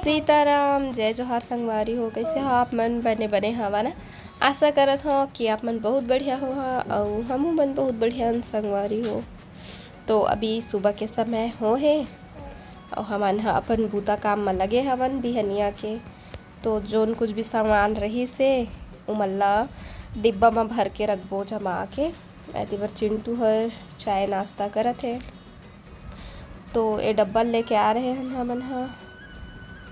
सीताराम जय जोहार संगवारी हो। कैसे हो आप मन? बने बने हवा ना। आशा करत हो कि आप मन बहुत बढ़िया हो और हमू मन बहुत बढ़िया संगवारी हो। तो अभी सुबह के समय हो है और हमन ह अपन बूता काम में लगे हवन बिहनिया के। तो जोन कुछ भी सामान रही से उमल्ला डिब्बा में भर के रखबो जमा के। ऐती बार चिंटू हर चाय नाश्ता करत है तो ये डब्बा लेके आ रहे हैं हमन ह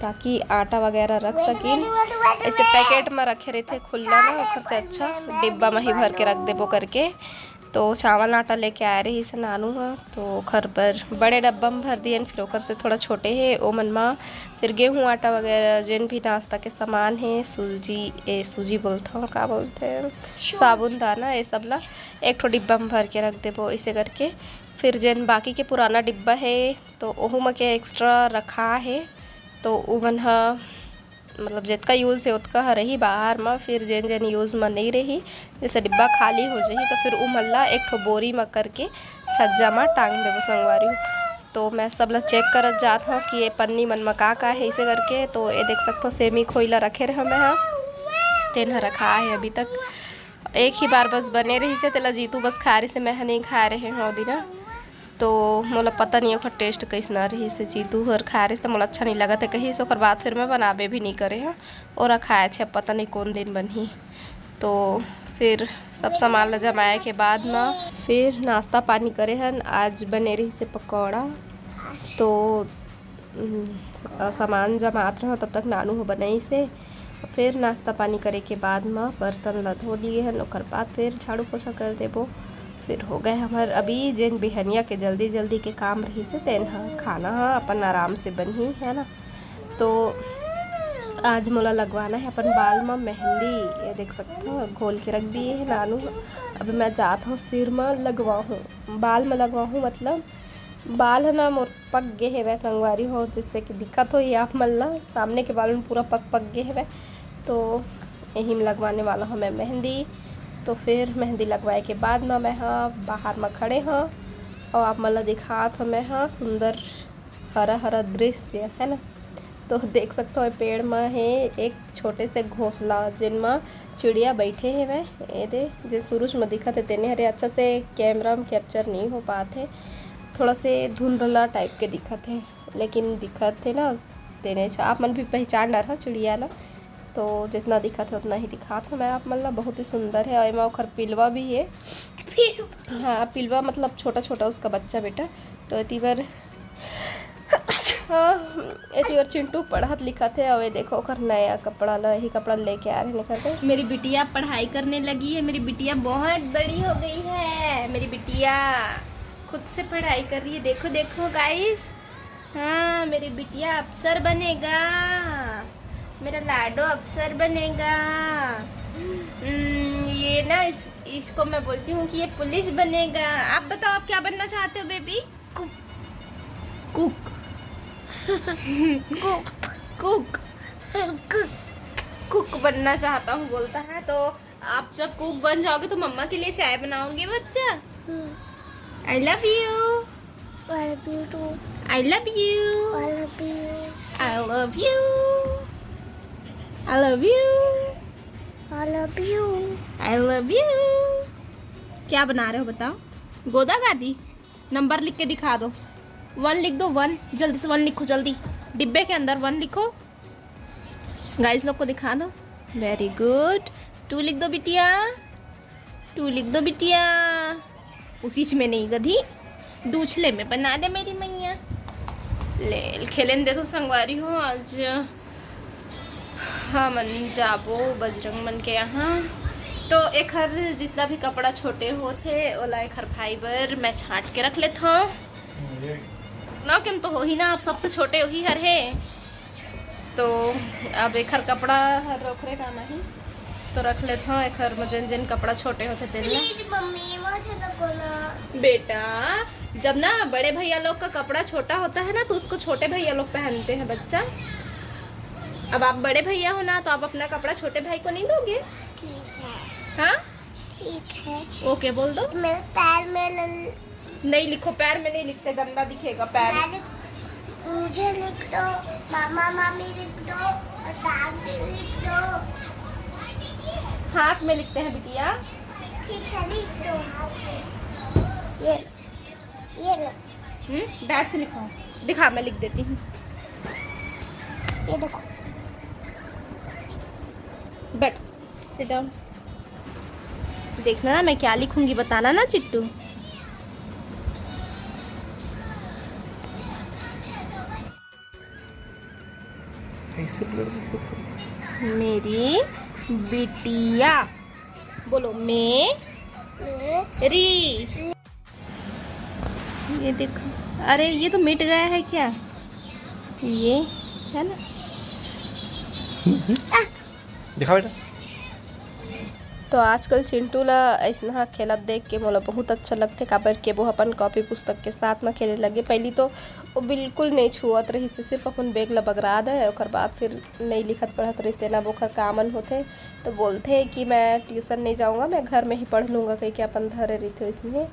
ताकि आटा वगैरह रख सकिन। ऐसे पैकेट में रखे रहते खुला ना, ओखर से अच्छा डिब्बा में ही भर के रख देबो करके। तो चावल आटा लेके आए रही से नानू है तो ओखर पर बड़े डब्बा में भर दिए। फिर ओखर से थोड़ा छोटे है ओ मन में फिर गेहूँ आटा वगैरह जिन भी नाश्ता के सामान है, सूजी बोलता हूँ का बोलते हैं, साबुन दाना, ये सब ला एक ठो डिब्बा में भर के रख देबो। ऐसे करके फिर जिन बाकी के पुराना डिब्बा है तो ओहू में के एक्स्ट्रा रखा है तो उमन ह मतलब जितना यूज़ है उतना रही बाहर में। फिर जैन जैन यूज़ में नहीं रही, जैसे डिब्बा खाली हो जाही तो फिर उमल्ला एक ठो बोरी में करके छज्जा में टांग देबो संगवारी। तो मैं सब ला चेक करत जात हूँ कि ये पन्नी मन में का है ऐसे करके। तो ये देख सकते हो सेमी खोइला रखे रहे मैं हाँ तेन रखा है अभी तक। एक ही बार बस बने रही से तेला जीतू बस खा रही से, मैं नहीं खा रहे हैं हो दिना। तो मोला पता नहीं ओखर टेस्ट कैसना रही से, जीतू हर खा रही से मोला अच्छा नहीं लगा था कहीं से। ओखर बाद फिर मैं बनाबे भी नहीं करे हैं और खाए छे पता नहीं कौन दिन बनी। तो फिर सब सामान ला जमाए के बाद में फिर नाश्ता पानी करे हन। आज बने रही से पकौड़ा तो सामान जमात रहो तब तक नानू हो बनाई से। फिर नाश्ता पानी करे के बाद में बर्तन ला धो लिए हन, ओकर बाद फिर झाड़ू पोछा कर देबो। फिर हो गए हमार अभी जिन बिहनिया के जल्दी जल्दी के काम रही से तेन खाना अपन आराम से बनी है ना। तो आज मोला लगवाना है अपन बाल में मेहंदी, ये देख सकते हो घोल के रख दिए है नानू। अभी मैं जाता हूँ सिर में लगवाऊँ, बाल में लगवाऊँ, मतलब बाल है ना मोर पक गए है वै संगवारी हो, जिससे कि दिक्कत हो ये आप मल्ला सामने के बाल में पूरा पक गए है वै। तो यही में लगवाने वाला हूँ मैं मेहंदी। तो फिर मेहंदी लगवाए के बाद में मैं हाँ बाहर में खड़े हाँ और आप मतलब दिखात हो मैं हाँ सुंदर हरा हरा दृश्य है ना। तो देख सकते हो पेड़ में है एक छोटे से घोंसला जिनमें चिड़िया बैठे हैं वह ये दे जो सूरज में दिखा थे तेने हरे अच्छा से कैमरा में कैप्चर नहीं हो पाते, थोड़ा से धुंधला टाइप के दिखा थे लेकिन दिखत थे ना तेने आप मन भी पहचान रहा चिड़िया ला। तो जितना दिखा था उतना ही दिखा था मैं आप मतलब बहुत ही सुंदर है। और एमा ओखर पिलवा भी है, हाँ पिलवा मतलब छोटा छोटा उसका बच्चा बेटा। तो इतनी बार हाँ इतनी बार चिंटू पढ़त लिखा थे और ये देखो ओखर नया कपड़ा ला यही कपड़ा लेके आ रहे निकल के। मेरी बिटिया पढ़ाई करने लगी है, मेरी बिटिया बहुत बड़ी हो गई है, मेरी बिटिया खुद से पढ़ाई कर रही है। देखो देखो गाइस, हाँ मेरी बिटिया अफसर बनेगा, मेरा लाडो अफसर बनेगा। ये ना इसको मैं बोलती हूँ कि ये पुलिस बनेगा। आप बताओ आप क्या बनना चाहते हो बेबी? कुक कुक कुक बनना चाहता हूँ बोलता है। तो आप जब कुक बन जाओगे तो मम्मा के लिए चाय बनाओगे बच्चा? I love you, I love you too. I love you, I love you. I love you, I love you, I love you. I love you। क्या बना रहे हो बताओ? गोदा गादी? नंबर लिख के दिखा दो, 1 लिख दो, 1 जल्दी से 1 लिखो, जल्दी डिब्बे के अंदर 1 लिखो, गाइस लोग को दिखा दो। वेरी गुड, 2 लिख दो बिटिया, 2 लिख दो बिटिया, उसी में नहीं गधी दूसरे में बना दे मेरी मैया। ले खेलन दे तो संगवारी हो आज हाँ मन जाबो बजरंग मन के यहाँ। तो एक हर जितना भी कपड़ा छोटे होते ओला एक हर फाइबर मैं छाट के रख लेता हूँ ना, किम तो हो ही ना, आप सबसे छोटे वही हर है। तो अब एक हर कपड़ा हर रोकरे का नहीं तो रख लेता हूँ। एक हर में जिन जिन कपड़ा छोटे होते तेल मम्मी मुझे लगो ना बेटा, जब ना बड़े भैया लोग का कपड़ा छोटा होता है ना तो उसको छोटे भैया लोग पहनते हैं बच्चा। अब आप बड़े भैया हो ना तो आप अपना कपड़ा छोटे भाई को नहीं दोगे? ठीक है, हाँ ठीक है। ओके बोल दो। मेरे पैर में नहीं लिखो, पैर में नहीं लिखते, गंदा दिखेगा पैर। मुझे लिख दो, मामा मामी लिख दो और दादी लिख दो। हाथ में लिखते हैं बिटिया। ठीक है, लिख दो हाथ में। ये लो, डैड से लिखवाओ। दिखा, मैं लिख देती हूँ। ये देखो। बैठ, सिट डाउन। देखना ना मैं क्या लिखूंगी, बताना ना चिट्टू। मेरी बिटिया, बोलो मेरी। ये देखो, अरे ये तो मिट गया है क्या, ये है ना। दिखा बेटा। तो आजकल चिंटू ला ऐसा खेलत देख के मोला बहुत अच्छा लगते, काबर के वो अपन कॉपी पुस्तक के साथ में खेले लगे। पहली तो वो बिल्कुल नहीं छुअत रही से, सिर्फ अपन बैग ला बगरा दे और बाद फिर नहीं लिखत पढ़त रही से ना। वो खर कामन होते तो बोलते कि मैं ट्यूशन नहीं जाऊँगा, मैं घर में ही पढ़ लूँगा, कहीं के अपन धरे रही थे इसमें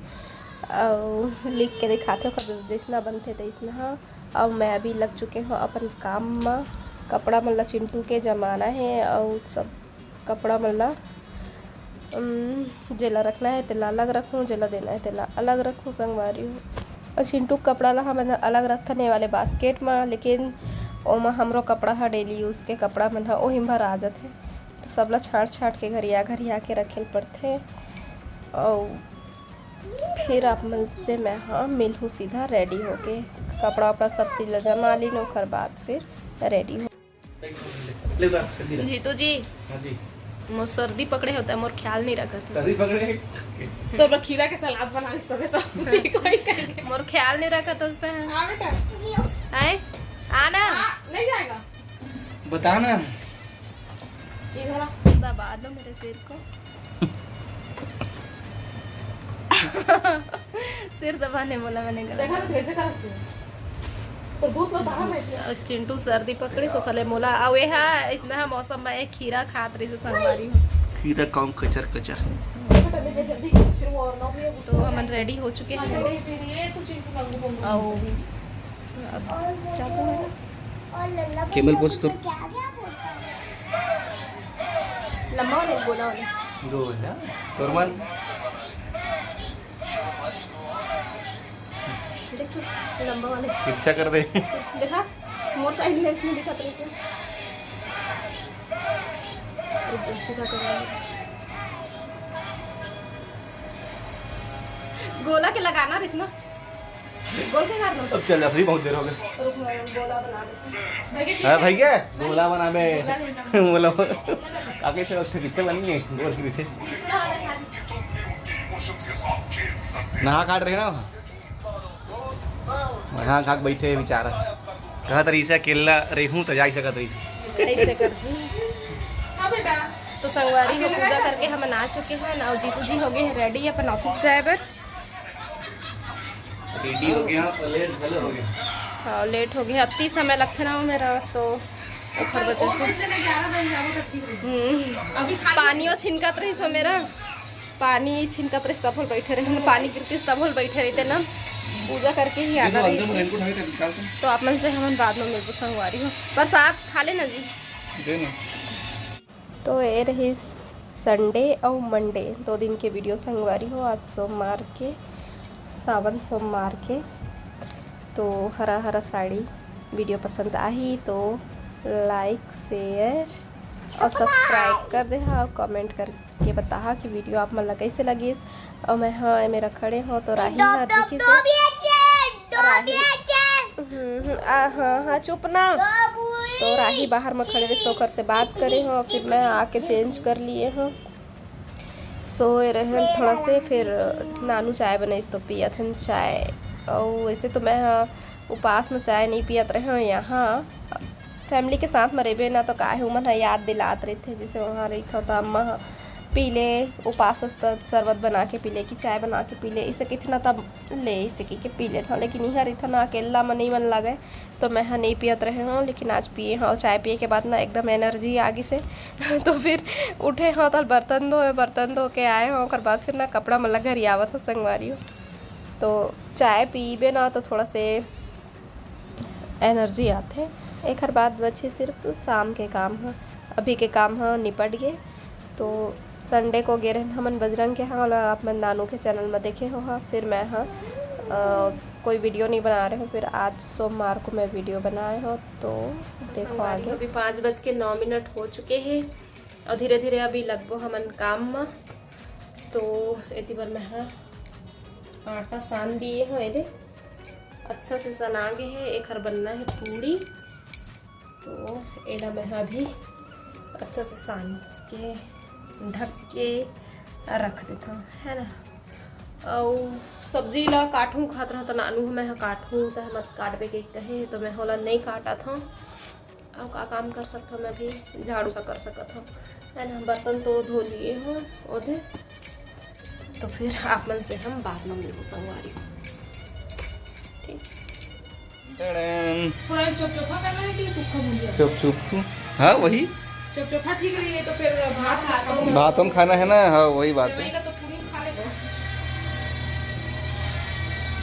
और लिख के दिखाते हो जैसना बनते तैसना। हाँ, अब मैं अभी लग चुके हूँ अपन काम में। कपड़ा मल्ला चिंटू के जमाना है और सब कपड़ा मल्ला जेला रखना है तेला अलग रखूँ, जेला देना है तेला अलग रखूँ संगवारी हूँ। और चिंटू कपड़ा ला हम अलग रखने वाले बास्केट में, लेकिन ओमा हमरो कपड़ा है डेली यूज़ के कपड़ा मन है ओही भर आ जाते, तो सबला छाट के घरिया के रखे पड़ते। और फिर आप मन से मैं हाँ मिल हूँ सीधा रेडी होके, कपड़ा वपड़ा सब चीज़ ला जमा ली ओकर बाद फिर रेडी हो। जीतू जी, हाँ जी। मोर सर्दी पकड़े होता है, मोर ख्याल नहीं रखा सर्दी पकड़े तो अब खीरा के सलाद बना ली सब तो ठीक होई करेंगे। मोर ख्याल नहीं रखा तो उससे हां बेटा आए आना नहीं जाएगा, बता ना। इधर दबा दो मेरे सिर को। सिर दबाने बोला मैंने गलत। देखा तो कैसे करते हैं तो दूध तो बाहर है। और चिंटू सर्दी पकड़ी सो खले मोला आवे है इसना मौसम में एक खीरा खात रही से संगवारी हो। खीरा कम कचर कचर। तो हम रेडी हो चुके हैं और अब चाहते हैं और लल्ला केमल पोछ तो क्या क्या बोलता है? लम्बा वाले बोला वाले दो है तोरमन। देखो लंबा वाले शिक्षा कर दे। देखा मोर साइड में इसमें दिखा तो इसे गोला के लगाना रिश्मा गोल के कर लो। अब चल अभी बहुत देर हो गई। रुक मैं गोला बना देती हां भाई क्या गोला बना बे बोलो आगे से उसके कितने बनी है गोल की पीछे नहा काट रहे ना वहाँ खाक बैठे बेचारा कहा तरी से अकेला रहूं तो जा सकत रही ऐसे कर दी। हां बेटा तो संगवारी को पूजा करके हम आ चुके हैं ना। जीतू जी हो गए हैं रेडी अपन ऑफिस जाए पर। रेडी हो गया लेट चलो हो गया। हाँ लेट हो गया, अति समय लगते ना मेरा तो ओखर वजह से 11 बजे जाबो तो ठीक रही। अभी पानियों छिनकत रही सो मेरा पानी छिनकत रही तब बैठे रहे, पानी गिरती तब बैठे रहते ना, पूजा करके ही आना रही। तो आप मन से हम बाद में मिलते संगवारी हो, बस आप खा लेना जी देना। तो ये रही संडे और मंडे 2 दिन के वीडियो संगवारी हो। आज सोमवार के सावन सोमवार के। तो हरा हरा साड़ी वीडियो पसंद आई तो लाइक शेयर और सब्सक्राइब कर दे हाँ, और कमेंट करके बता कि वीडियो आप मतलब कैसे लगी। और मैं हाँ मेरा खड़े हो तो राही हाँ देखिए हाँ हाँ चुप ना। तो राही बाहर में खड़े रहे तो कर से बात करे हो, फिर मैं आके चेंज कर लिए हूँ। सोए रहे थोड़ा से, फिर नानू चाय बनाई तो पिया थे चाय। और वैसे तो मैं हाँ उपास में चाय नहीं पियत रहे हूँ, यहाँ फैमिली के साथ में रेबे ना तो काहे उमन याद दिलात रहे थे जैसे वहाँ रही था तो अम्मा पी ले उपास शरबत बना के पी ले कि चाय बना के पी ले, इसे कितना तब ले इसे के पी ले था। लेकिन यहाँ रही था ना अकेला में नहीं मन लगे तो मैं हाँ नहीं पियत रहे हूँ। लेकिन आज पिए हाँ, चाय पिए के बाद ना एकदम एनर्जी आगे से तो फिर उठे हाँ तो बर्तन धो के आए हाँ, और बाद फिर ना कपड़ा मतलब घर आवत हो संगवारी हो। तो चाय पीबे ना तो थोड़ा से एनर्जी आते। एक हर बाद बचे सिर्फ शाम के काम है, अभी के काम है निपट गए। तो संडे को गे रहे हमन बजरंग के हाँ, आप मन नानू के चैनल में देखे हो हाँ। फिर मैं हाँ कोई वीडियो नहीं बना रहे हो, फिर आज सोमवार को मैं वीडियो बनाए हो। तो देखो आगे। अभी 5:09 हो चुके हैं और धीरे धीरे अभी लगभो हमन काम में। तो एती बार मैं हाँ आटा सान दिए हो, ये अच्छा से सना गए है। एक हर बनना है पूड़ी, तो एला मैं अभी अच्छा से सान के ढक के रख देता हूँ, है ना। और सब्जी ला काटूँ खात रहा तो नानू मैं काटूँ तो मत काटबे के कहे, तो मैं होला नहीं काटा था। अब का काम कर सकता हूँ, मैं भी झाड़ू का कर सकता हूँ, है ना। बर्तन तो धो लिए हूँ ओधे। तो फिर आप मन से हम बाद में मिलूँ संगवारी। ठीक, थोड़ा चुप-चुपा करना है कि सूखा भुजिया? चुप हाँ वही चुप-चुपा ठीक है, तो फिर भात खाता हूँ। भात हम खाना है ना, हाँ वही बात है। का तो पूरी खा ले।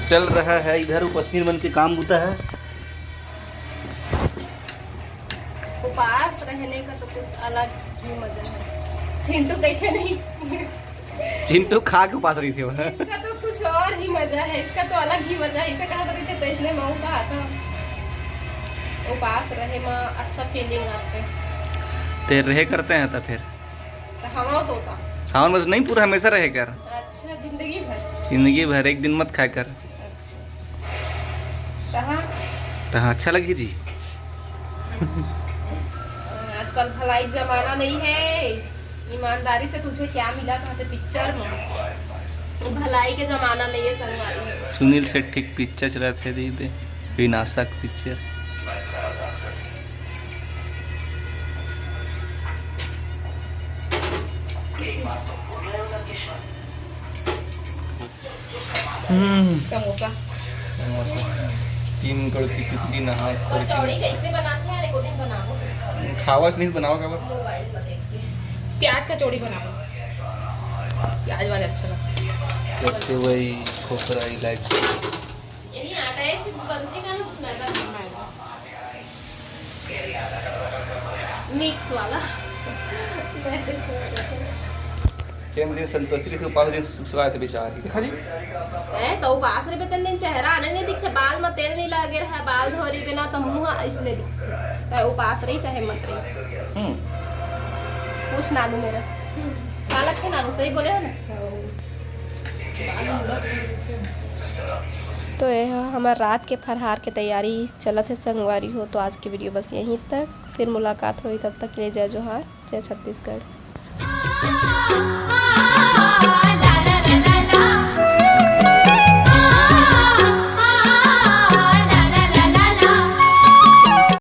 चल रहा है इधर कश्मीर बन के काम होता है। उपास रहने का तो कुछ अलग ही मजा है। चिंटू देखे नहीं, चिंटू खा के उपास रही थी वह। इसका तो कुछ और ही मजा है, इसका तो अलग ही मजा है। इसे कहा रहे थे तो इसने मऊ कहा था उपास रहे में अच्छा फीलिंग आते। ते रहे करते हैं तो फिर हम तो था सावन बस नहीं पूरा हमेशा रहे कर। अच्छा जिंदगी भर, जिंदगी भर एक दिन मत खाए कर। कहाँ तो हाँ अच्छा लगे जी। आजकल भलाई जमाना नहीं है। ईमानदारी से तुझे क्या मिला कहते पिक्चर में, भलाई के जमाना नहीं है संगवारी। सुनील शेट्टी की पिक्चर चला थे दे विनाशक पिक्चर। समोसा 3 करोड़ की खिचड़ी नहा कचौड़ी कैसे बनाते हैं? एक दिन बनाओ, खावस नहीं बनाओ का मोबाइल में देख के। प्याज कचौड़ी बनाओ, प्याज वाले अच्छा लगता है। जैसे वही खोपरा इलायची यही आटा है, सिर्फ बनते का ना मैदा बनाएगा मिक्स वाला। दिन संतोषी से उपास दिन सुसुआ थे बेचारी देखा जी। तो उपास रे बेतन दिन चेहरा आने नहीं दिखते, बाल में तेल नहीं लगे रहा, बाल धोरी बिना तो मुंह इसने दिखते। तो उपास रही चाहे मत रही, पूछ नानू मेरा पालक के नानू सही बोले हो ना। तो यह हमारे रात के फरहार के तैयारी चलत है संगवारी हो। तो आज की वीडियो बस यहीं तक, फिर मुलाकात हुई, तब तक के लिए जय जोहार, जय छत्तीसगढ़।